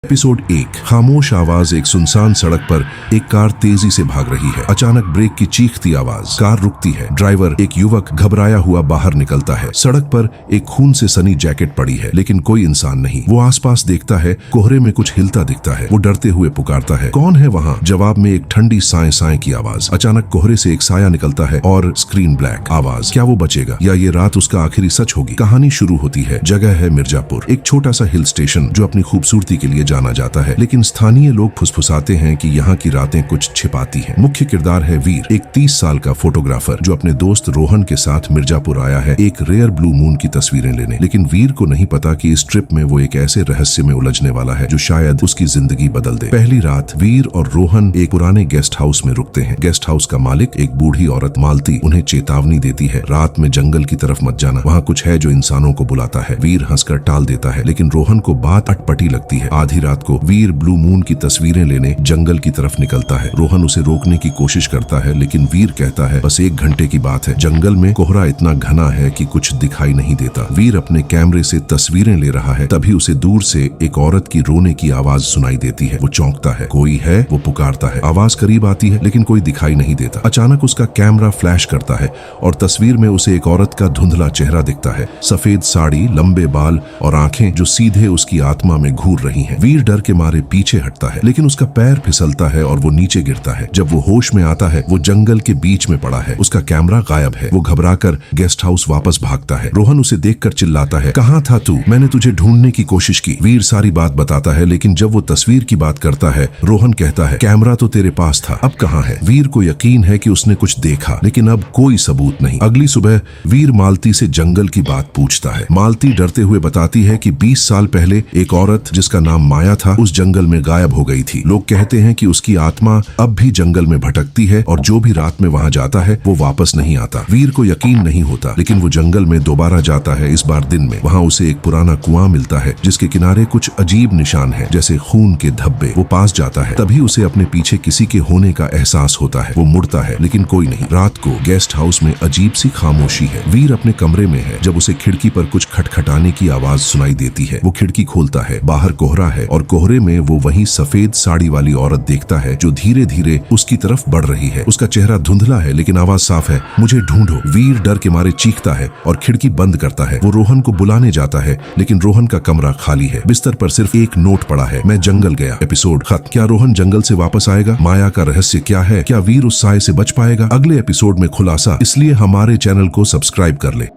Episode 1। खामोश आवाज। एक सुनसान सड़क पर एक कार तेजी से भाग रही है। अचानक ब्रेक की चीखती आवाज। कार रुकती है। ड्राइवर, एक युवक, घबराया हुआ बाहर निकलता है। सड़क पर एक खून से सनी जैकेट पड़ी है, लेकिन कोई इंसान नहीं। वो आसपास देखता है। कोहरे में कुछ हिलता दिखता है। वो डरते हुए पुकारता है, कौन है वहाँ? जवाब में एक ठंडी साए साए की आवाज। अचानक कोहरे से एक साया निकलता है और स्क्रीन ब्लैक। आवाज, क्या वो बचेगा या ये रात उसका आखिरी सच होगी? कहानी शुरू होती है। जगह है मिर्जापुर, एक छोटा सा हिल स्टेशन जो अपनी खूबसूरती के लिए जाना जाता है, लेकिन स्थानीय लोग फुसफुसाते हैं कि यहाँ की रातें कुछ छिपाती हैं। मुख्य किरदार है वीर, एक 30 साल का फोटोग्राफर जो अपने दोस्त रोहन के साथ मिर्जापुर आया है एक रेयर ब्लू मून की तस्वीरें लेने। लेकिन वीर को नहीं पता कि इस ट्रिप में वो एक ऐसे रहस्य में उलझने वाला है जो शायद उसकी जिंदगी बदल दे। पहली रात वीर और रोहन एक पुराने गेस्ट हाउस में रुकते हैं। गेस्ट हाउस का मालिक, एक बूढ़ी औरत मालती, उन्हें चेतावनी देती है, रात में जंगल की तरफ मत जाना, वहाँ कुछ है जो इंसानों को बुलाता है। वीर हंसकर टाल देता है, लेकिन रोहन को बात अटपटी लगती है। आधी रात को वीर ब्लू मून की तस्वीरें लेने जंगल की तरफ निकलता है। रोहन उसे रोकने की कोशिश करता है, लेकिन वीर कहता है, बस 1 घंटे की बात है। जंगल में कोहरा इतना घना है कि कुछ दिखाई नहीं देता। वीर अपने कैमरे से तस्वीरें ले रहा है, तभी उसे दूर से एक औरत की रोने की आवाज सुनाई देती है। वो चौंकता है, कोई है? वो पुकारता है। आवाज करीब आती है, लेकिन कोई दिखाई नहीं देता। अचानक उसका कैमरा फ्लैश करता है और तस्वीर में उसे एक औरत का धुंधला चेहरा दिखता है। सफेद साड़ी, लंबे बाल और आंखें जो सीधे उसकी आत्मा में घूर रही हैं। वीर डर के मारे पीछे हटता है, लेकिन उसका पैर फिसलता है और वो नीचे गिरता है। जब वो होश में आता है, वो जंगल के बीच में पड़ा है। उसका कैमरा गायब है। वो घबराकर गेस्ट हाउस वापस भागता है। रोहन उसे देखकर चिल्लाता है, कहाँ था तू? मैंने तुझे ढूंढने की कोशिश की। वीर सारी बात बताता है, लेकिन जब वो तस्वीर की बात करता है, रोहन कहता है, कैमरा तो तेरे पास था, अब कहाँ है? वीर को यकीन है कि उसने कुछ देखा, लेकिन अब कोई सबूत नहीं। अगली सुबह वीर मालती से जंगल की बात पूछता है। मालती डरते हुए बताती है कि 20 साल पहले एक औरत जिसका नाम माया था उस जंगल में गायब हो गई थी। लोग कहते हैं कि उसकी आत्मा अब भी जंगल में भटकती है और जो भी रात में वहां जाता है वो वापस नहीं आता। वीर को यकीन नहीं होता, लेकिन वो जंगल में दोबारा जाता है, इस बार दिन में। वहां उसे एक पुराना कुआं मिलता है जिसके किनारे कुछ अजीब निशान है, जैसे खून के धब्बे। वो पास जाता है, तभी उसे अपने पीछे किसी के होने का एहसास होता है। वो मुड़ता है, लेकिन कोई नहीं। रात को गेस्ट हाउस में अजीब सी खामोशी है। वीर अपने कमरे में है जब उसे खिड़की पर कुछ खटखटाने की आवाज सुनाई देती है। वो खिड़की खोलता है। बाहर कोहरा है और कोहरे में वो वही सफेद साड़ी वाली औरत देखता है जो धीरे धीरे उसकी तरफ बढ़ रही है। उसका चेहरा धुंधला है, लेकिन आवाज साफ है, मुझे ढूंढो। वीर डर के मारे चीखता है और खिड़की बंद करता है। वो रोहन को बुलाने जाता है, लेकिन रोहन का कमरा खाली है। बिस्तर पर सिर्फ एक नोट पड़ा है, मैं जंगल गया। एपिसोड खत्म। क्या रोहन जंगल से वापस आएगा? माया का रहस्य क्या है? क्या वीर उस साए से बच पाएगा? अगले एपिसोड में खुलासा, इसलिए हमारे चैनल को सब्सक्राइब कर ले।